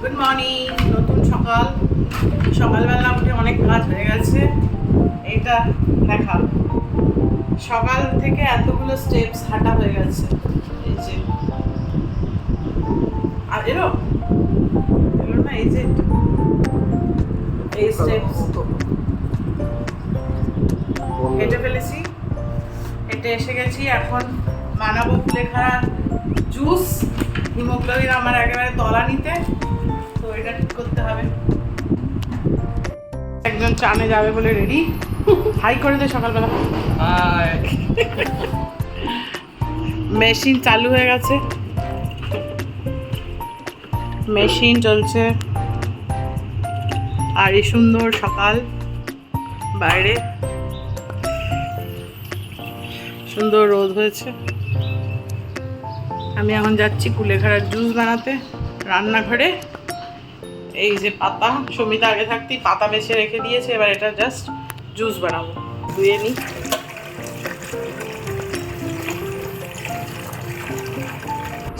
Good morning, নতুন সকাল। সকালবেলা উঠে অনেক কাজ হয়ে গেছে। এটা দেখা সকাল থেকে এতগুলো স্টেপস হাঁটা হয়ে গেছে। এই যে আর এলো না, এই যে এই স্টেপস হেঁটে ফেলেছি। হেঁটে এসে গেছি। এখন বানাবো কুলেখাড়া জুস। হিমোগ্লোবিন আমার একেবারে তলা নিতে, তো এটা ঠিক করতে হবে। একজন চানে যাবে বলে রেডি। হাই করে দে সকালবেলা। মেশিন চালু হয়ে গেছে, মেশিন চলছে। আর এই সুন্দর সকাল, বাইরে সুন্দর রোদ হয়েছে। আমি এখন যাচ্ছি কুলেখাড়ার জুস বানাতে রান্নাঘরে। এই যে পাতা, সমিতা আগে থাকতেই পাতা বেছে রেখে দিয়েছে। এবার এটা জাস্ট জুস বানাবো। ধুয়ে নিই।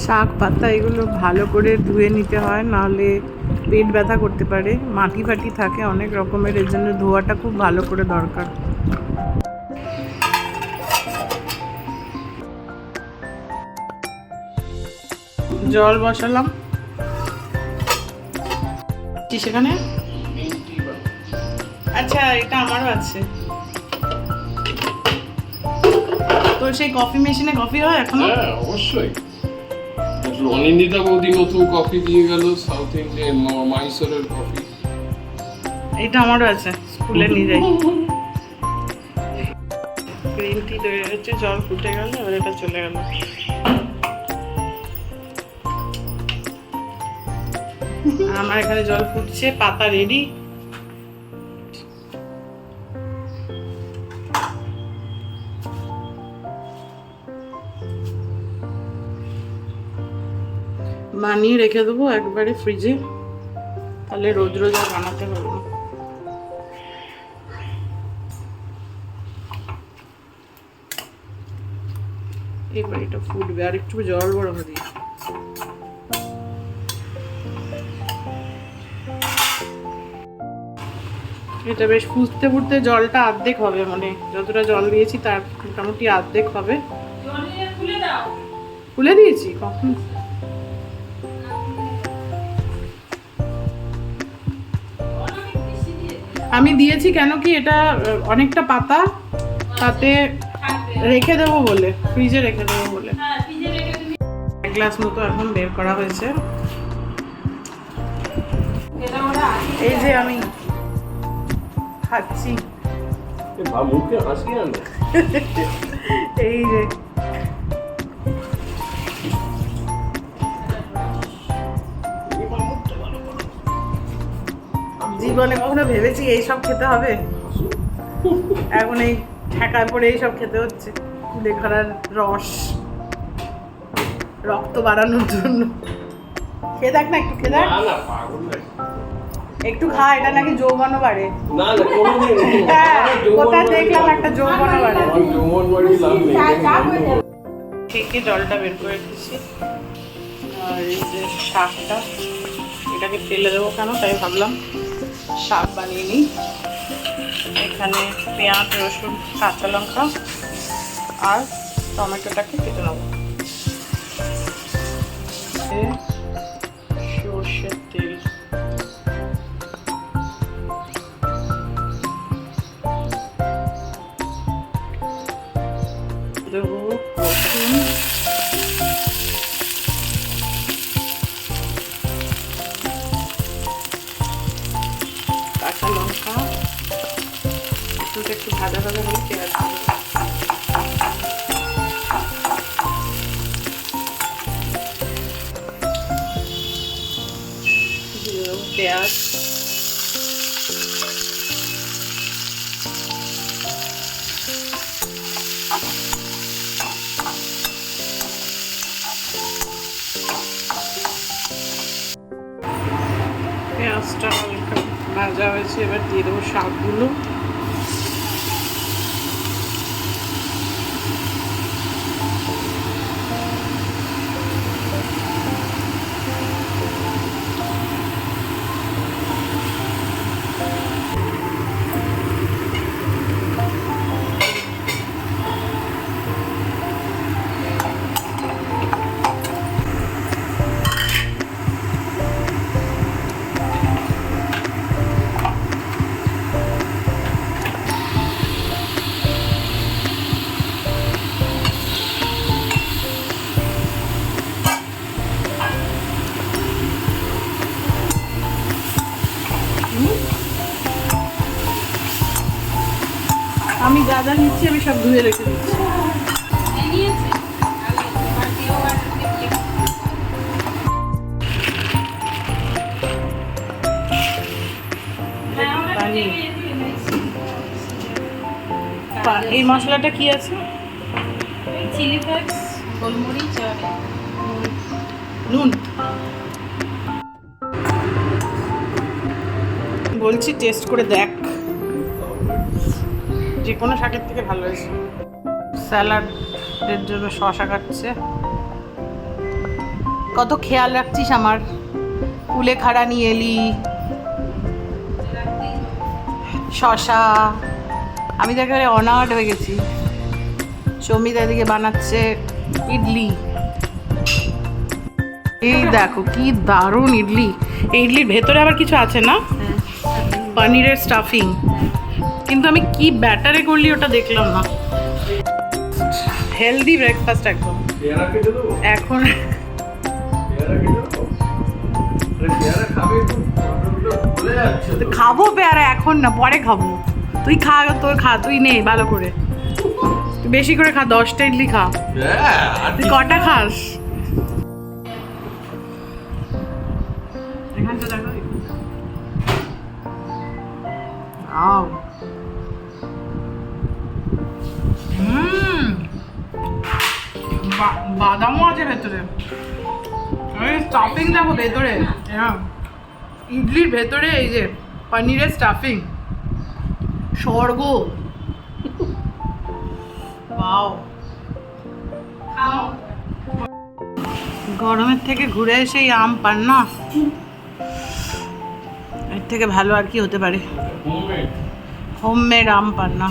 শাক পাতা এগুলো ভালো করে ধুয়ে নিতে হয়, নাহলে পেট ব্যথা করতে পারে। মাটি ফাটি থাকে অনেক রকমের, এর জন্য ধোয়াটা খুব ভালো করে দরকার। জল বসালাম সেখানে। আচ্ছা, এটা আমারও আছে। তো সেই কফি মেশিনে কফি হয় এখনো? হ্যাঁ, অবশ্যই। অনিন্দিতা বৌদি নতুন কফি দিয়ে গেল, সাউথ ইন্ডিয়ান মাইসোরের কফি। এটা আমারও আছে, স্কুলে নিয়ে যাই। গ্রিন টি তৈরি হচ্ছে, জল ফুটে গেল, এবার এটা চলে গেল। আমার এখানে জল ফুটছে, পাতা রেডি। বানিয়ে রেখে দেবো একবারে ফ্রিজে, তাহলে রোজ রোজ আর বানাতে হবে না। এবার এটা ফুটবে, আর একটু জল গরম দিই। এটা বেশ ফুটতে ফুটতে জলটা অর্ধেক হবে, মানে যতটা জল দিয়েছি তার মোটামুটি অর্ধেক হবে। খুলে দিয়েছি কখন? আমি দিয়েছি কেন কি, এটা অনেকটা পাতা, তাতে রেখে দেবো বলে, ফ্রিজে রেখে দেবো বলে। এক গ্লাস মতো এখন বের করা হয়েছে। এই যে আমি খাচ্ছি। মুখে হাসি আনে। এই যে জীবনে কখনো ভেবেছি এইসব খেতে হবে? এখন এই ঠেকায় পড়ে এইসব খেতে হচ্ছে। কুলেখাড়ার রস, রক্ত বাড়ানোর জন্য। খেয়ে দেখ না, একটু খেয়ে দেখ। একটু খা, এটা নাকি যৌবনও বাড়ে। হ্যাঁ, কোথায় দেখলাম একটা যৌবনও বাড়ে। থেকে জলটা বের করে দিচ্ছি। আর এই যে শাকটা, এটাকে ফেলে দেবো কেন, তাই ভাবলাম শাক বানিয়ে নিই। এখানে পেঁয়াজ, রসুন, কাঁচা লঙ্কা আর টমেটোটাকে কেটে নেবো। সর্ষের তেল, দেবো রসুন, কাঁচা লঙ্কা। একটু ভাজা ভাজা হলে পেঁয়াজ দেবো। পেঁয়াজ, পেঁয়াজটা হালকা ভাজা হয়েছে, এবার দিয়ে দেবো শাকগুলো। আমি যা যা নিচ্ছি আমি সব ধুয়ে রেখে দিচ্ছি। এই মশলাটা কি আছে? চিলি ফ্লেক্স, গোলমরিচ আর নুন। বলছি টেস্ট করে দেখ, যে কোনো শাকের থেকে ভালো হয়েছে। স্যালাডের জন্য শসা কাটছে। কত খেয়াল রাখছিস আমার, কুলেখাড়া নিয়ে এলি, শসা। আমি তো একেবারে অনার্ড হয়ে গেছি। সৌমিতা দিকে বানাচ্ছে ইডলি। এই দেখো কি দারুণ ইডলি। এই ইডলির ভেতরে আবার কিছু আছে না, পনিরের স্টাফিং, কিন্তু আমি কি ব্যাটারে করলি ওটা দেখলাম না। হেলদি ব্রেকফাস্ট একদম। এখন খাবো পেয়ারা, এখন না, পরে খাবো। তুই খা, তোর খা, তুই নে ভালো করে, তুই বেশি করে খা, 10টা ইডলি খা। তুই কটা খাস? এখানটা দেখো। আও, বাদামও আছে ভেতরে। স্টাফিং দেখো ভেতরে, ইডলির ভেতরে এই যে পনিরের স্টাফিং, স্বর্গ। ওয়াও, গরমের থেকে ঘুরে এসে এই আম পান্না, এর থেকে ভালো আর কি হতে পারে? হোমমেড আম পান্না।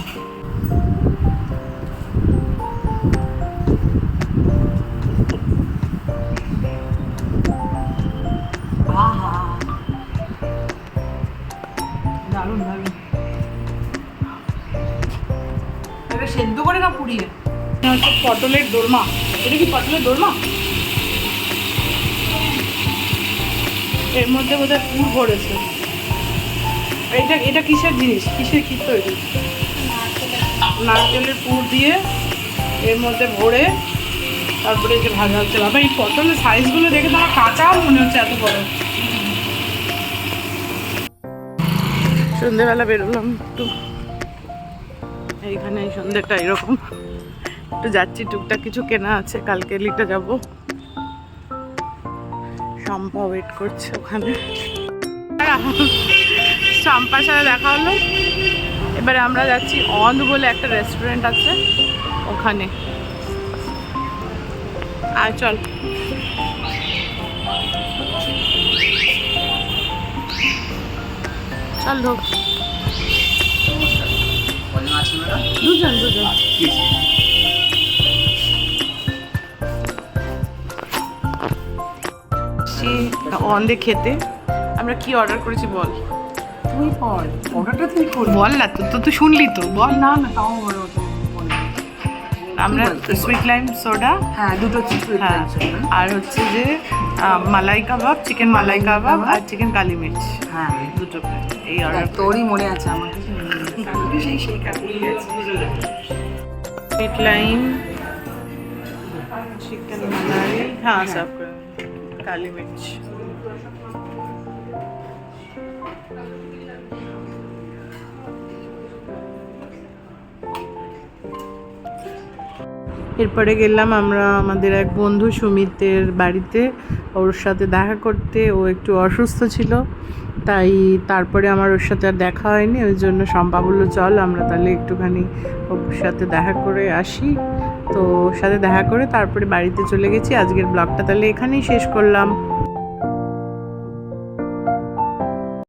দারুণ দারুণ। এটা সেদ্ধ করে না পুড়িয়ে? হচ্ছে পটলের দোরমা। এটা কি পটলের দোরমা? এর মধ্যে বোধহয় পুর ভরেছে। এটা এটা কিসের জিনিস, কিসের কি তৈরি? নারকেলের পুর দিয়ে এর মধ্যে ভরে তারপরে এই যে ভাজা হচ্ছে। বাবা, এই পটলের সাইজগুলো দেখে তো আমার কাঁচা মনে হচ্ছে, এত বড়। সন্ধ্যেবেলা বেরোলাম একটু, এইখানে এই সন্ধ্যেটা এরকম একটু যাচ্ছি, টুকটাক কিছু কেনা আছে, কালকে লিটা যাবো। শম্পা ওয়েট করছে ওখানে, শম্পার সাথে দেখা হলো। এবারে আমরা যাচ্ছি অন্ধ বলে একটা রেস্টুরেন্ট আছে ওখানে। আর চল, চল ঢোক। দুজন দুজন। অন্ধে খেতে আমরা কি অর্ডার করেছি বল? তুই বল, অর্ডারটা তুই কর। বল না, তো তুই শুনলি তো, বল। না না, তাও বলো। আমরা সুইট লাইম সোডা, হ্যাঁ দুটো চিকেন, হ্যাঁ, আর হচ্ছে যে মালাই কাবাব, চিকেন মালাই কাবাব আর চিকেন কালি মির্চ, হ্যাঁ দুটো প্লেট। এই অর্ডার তোরই মনে আছে, আমার কাছে সেই কাকুলি আছে। সুইট লাইম, চিকেন মালাই, হ্যাঁ সব করে, কালি মির্চ। এরপরে গেলাম আমরা আমাদের এক বন্ধু সুমিতের বাড়িতে, ওর সাথে দেখা করতে। ও একটু অসুস্থ ছিল, তাই তারপরে আমার ওর সাথে আর দেখা হয়নি। ওই জন্য শম্পা বললো চল আমরা তাহলে একটুখানি ওর সাথে দেখা করে আসি। তো ওর সাথে দেখা করে তারপরে বাড়িতে চলে গেছি। আজকের ব্লগটা তাহলে এখানেই শেষ করলাম।